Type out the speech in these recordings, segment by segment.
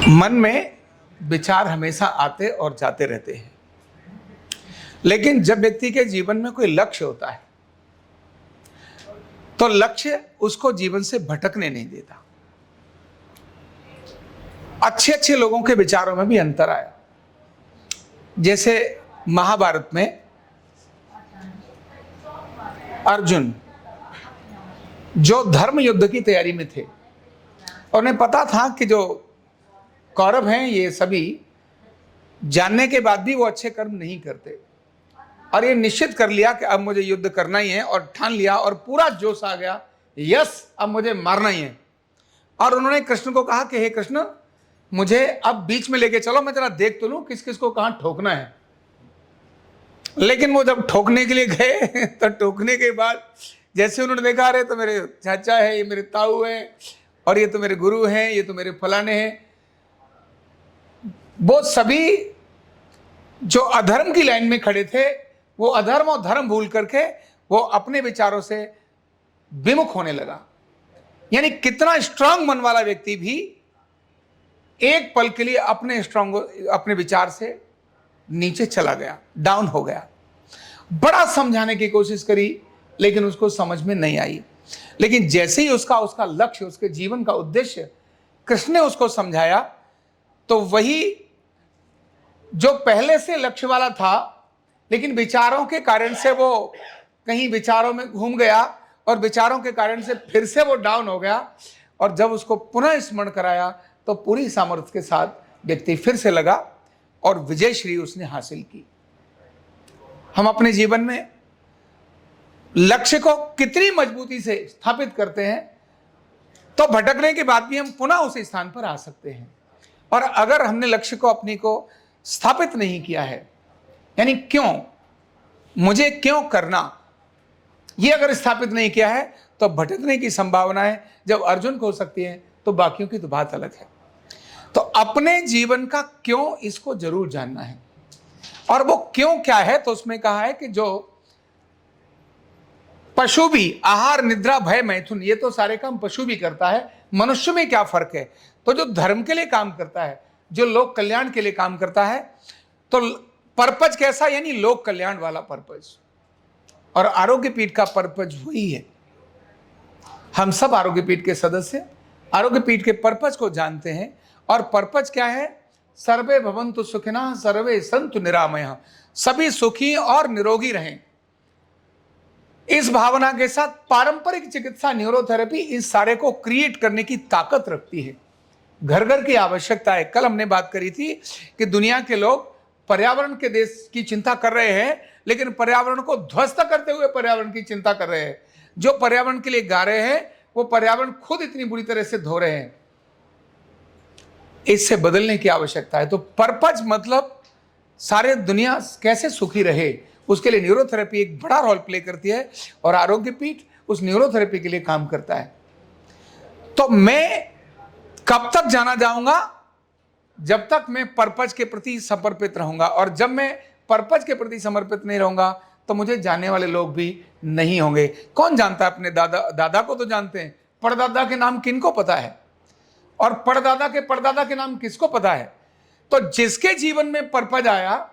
मन में विचार हमेशा आते और जाते रहते हैं, लेकिन जब व्यक्ति के जीवन में कोई लक्ष्य होता है तो लक्ष्य उसको जीवन से भटकने नहीं देता। अच्छे अच्छे लोगों के विचारों में भी अंतर आया। जैसे महाभारत में अर्जुन जो धर्म युद्ध की तैयारी में थे, उन्हें पता था कि जो कौरव हैं ये सभी जानने के बाद भी वो अच्छे कर्म नहीं करते, और ये निश्चित कर लिया कि अब मुझे युद्ध करना ही है, और ठान लिया और पूरा जोश आ गया, यस अब मुझे मारना ही है। और उन्होंने कृष्ण को कहा कि हे कृष्ण, मुझे अब बीच में लेके चलो, मैं जरा देख तो लूं किस किस को कहां ठोकना है। लेकिन वो जब ठोकने के लिए गए तो ठोकने के बाद जैसे उन्होंने देखा, अरे तो मेरे चाचा है, ये मेरे ताऊ है, और ये तो मेरे गुरु हैं, ये तो मेरे फलाने हैं, वो सभी जो अधर्म की लाइन में खड़े थे वो अधर्म और धर्म भूल करके वो अपने विचारों से विमुख होने लगा। यानी कितना स्ट्रांग मन वाला व्यक्ति भी एक पल के लिए अपने विचार से नीचे चला गया, डाउन हो गया। बड़ा समझाने की कोशिश करी लेकिन उसको समझ में नहीं आई। लेकिन जैसे ही उसका लक्ष्य, उसके जीवन का उद्देश्य कृष्ण ने उसको समझाया, तो वही जो पहले से लक्ष्य वाला था लेकिन विचारों के कारण से वो कहीं विचारों में घूम गया और विचारों के कारण से फिर से वो डाउन हो गया, और जब उसको पुनः स्मरण कराया तो पूरी सामर्थ्य के साथ व्यक्ति फिर से लगा और विजय श्री उसने हासिल की। हम अपने जीवन में लक्ष्य को कितनी मजबूती से स्थापित करते हैं तो भटकने के बाद भी हम पुनः उस स्थान पर आ सकते हैं। और अगर हमने लक्ष्य को अपनी को स्थापित नहीं किया है, यानी क्यों, मुझे क्यों करना, ये अगर स्थापित नहीं किया है तो भटकने की संभावनाएं जब अर्जुन को हो सकती है तो बाकियों की तो बात अलग है। तो अपने जीवन का क्यों, इसको जरूर जानना है। और वो क्यों क्या है, तो उसमें कहा है कि जो पशु भी आहार निद्रा भय मैथुन, ये तो सारे काम पशु भी करता है, मनुष्य में क्या फर्क है। तो जो धर्म के लिए काम करता है, जो लोक कल्याण के लिए काम करता है, तो पर्पज कैसा, यानी लोक कल्याण वाला पर्पज। और आरोग्य पीठ का पर्पज वही है। हम सब आरोग्य पीठ के सदस्य आरोग्य पीठ के पर्पज को जानते हैं। और पर्पज क्या है, सर्वे भवन्तु सुखिनः सर्वे सन्तु निरामयः, सभी सुखी और निरोगी रहें। इस भावना के साथ पारंपरिक चिकित्सा न्यूरोथेरेपी इस सारे को क्रिएट करने की ताकत रखती है। घर घर की आवश्यकता है। कल हमने बात करी थी कि दुनिया के लोग पर्यावरण के देश की चिंता कर रहे हैं, लेकिन पर्यावरण को ध्वस्त करते हुए पर्यावरण की चिंता कर रहे हैं। जो पर्यावरण के लिए गा रहे हैं वो पर्यावरण खुद इतनी बुरी तरह से धो रहे हैं। इससे बदलने की आवश्यकता है। तो पर्पज मतलब सारे दुनिया कैसे सुखी रहे, उसके लिए न्यूरोथेरेपी एक बड़ा रोल प्ले करती है, और आरोग्य पीठ उस न्यूरोथेरेपी के लिए काम करता है। तो मैं कब तक जाना जाऊंगा, जब तक मैं पर्पज के प्रति समर्पित रहूंगा। और जब मैं पर्पज के प्रति समर्पित नहीं रहूंगा तो मुझे जानने वाले लोग भी नहीं होंगे। कौन जानता है अपने दादा को तो जानते हैं, परदादा के नाम किनको पता है, और परदादा के नाम किसको पता है। तो जिसके जीवन में पर्पज आया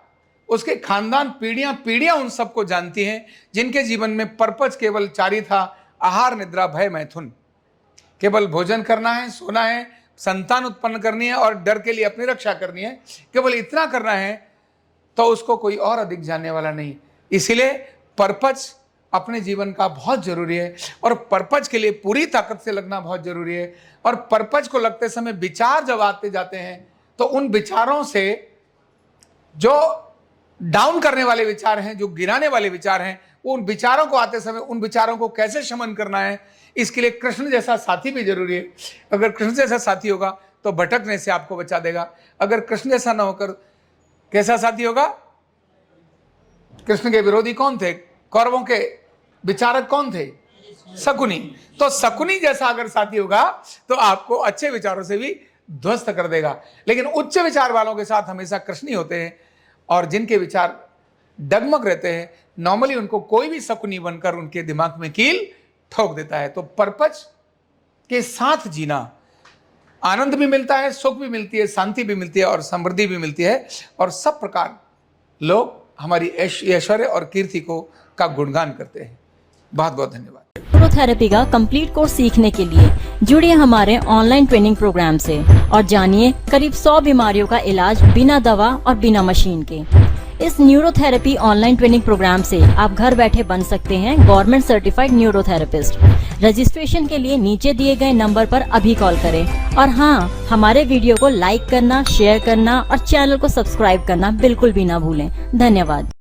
उसके खानदान पीढ़ियां उन सबको जानती हैं जिनके जीवन में पर्पज केवल चार ही था, आहार निद्रा भय मैथुन। केवल भोजन करना है, सोना है, संतान उत्पन्न करनी है और डर के लिए अपनी रक्षा करनी है, केवल इतना करना है, तो उसको कोई और अधिक जानने वाला नहीं। इसीलिए पर्पज अपने जीवन का बहुत जरूरी है, और पर्पज के लिए पूरी ताकत से लगना बहुत जरूरी है। और पर्पज को लगते समय विचार जब आते जाते हैं तो उन विचारों से, जो डाउन करने वाले विचार हैं, जो गिराने वाले विचार हैं, उन विचारों को आते समय उन विचारों को कैसे शमन करना है, इसके लिए कृष्ण जैसा साथी भी जरूरी है। अगर कृष्ण जैसा साथी होगा तो भटकने से आपको बचा देगा। अगर कृष्ण जैसा ना होकर कैसा साथी होगा, कृष्ण के विरोधी कौन थे, कौरवों के विचारक कौन थे, शकुनी। तो शकुनी जैसा अगर साथी होगा तो आपको अच्छे विचारों से भी ध्वस्त कर देगा। लेकिन उच्च विचार वालों के साथ हमेशा कृष्ण ही होते हैं, और जिनके विचार डगमग रहते हैं नॉर्मली उनको कोई भी शकुनी बनकर उनके दिमाग में कील ठोक देता है। तो पर्पज के साथ जीना आनंद भी मिलता है, सुख भी मिलती है, शांति भी मिलती है और समृद्धि भी मिलती है, और सब प्रकार लोग हमारी ऐश्वर्य और कीर्ति का गुणगान करते हैं। बहुत बहुत धन्यवाद। न्यूरोथेरेपी का कंप्लीट कोर्स सीखने के लिए जुड़िए हमारे ऑनलाइन ट्रेनिंग प्रोग्राम से और जानिए करीब 100 बीमारियों का इलाज बिना दवा और बिना मशीन के। इस न्यूरोथेरेपी ऑनलाइन ट्रेनिंग प्रोग्राम से आप घर बैठे बन सकते हैं गवर्नमेंट सर्टिफाइड न्यूरोथेरेपिस्ट। रजिस्ट्रेशन के लिए नीचे दिए गए नंबर पर अभी कॉल करें और हाँ, हमारे वीडियो को लाइक करना, शेयर करना और चैनल को सब्सक्राइब करना बिल्कुल भी ना भूलें। धन्यवाद।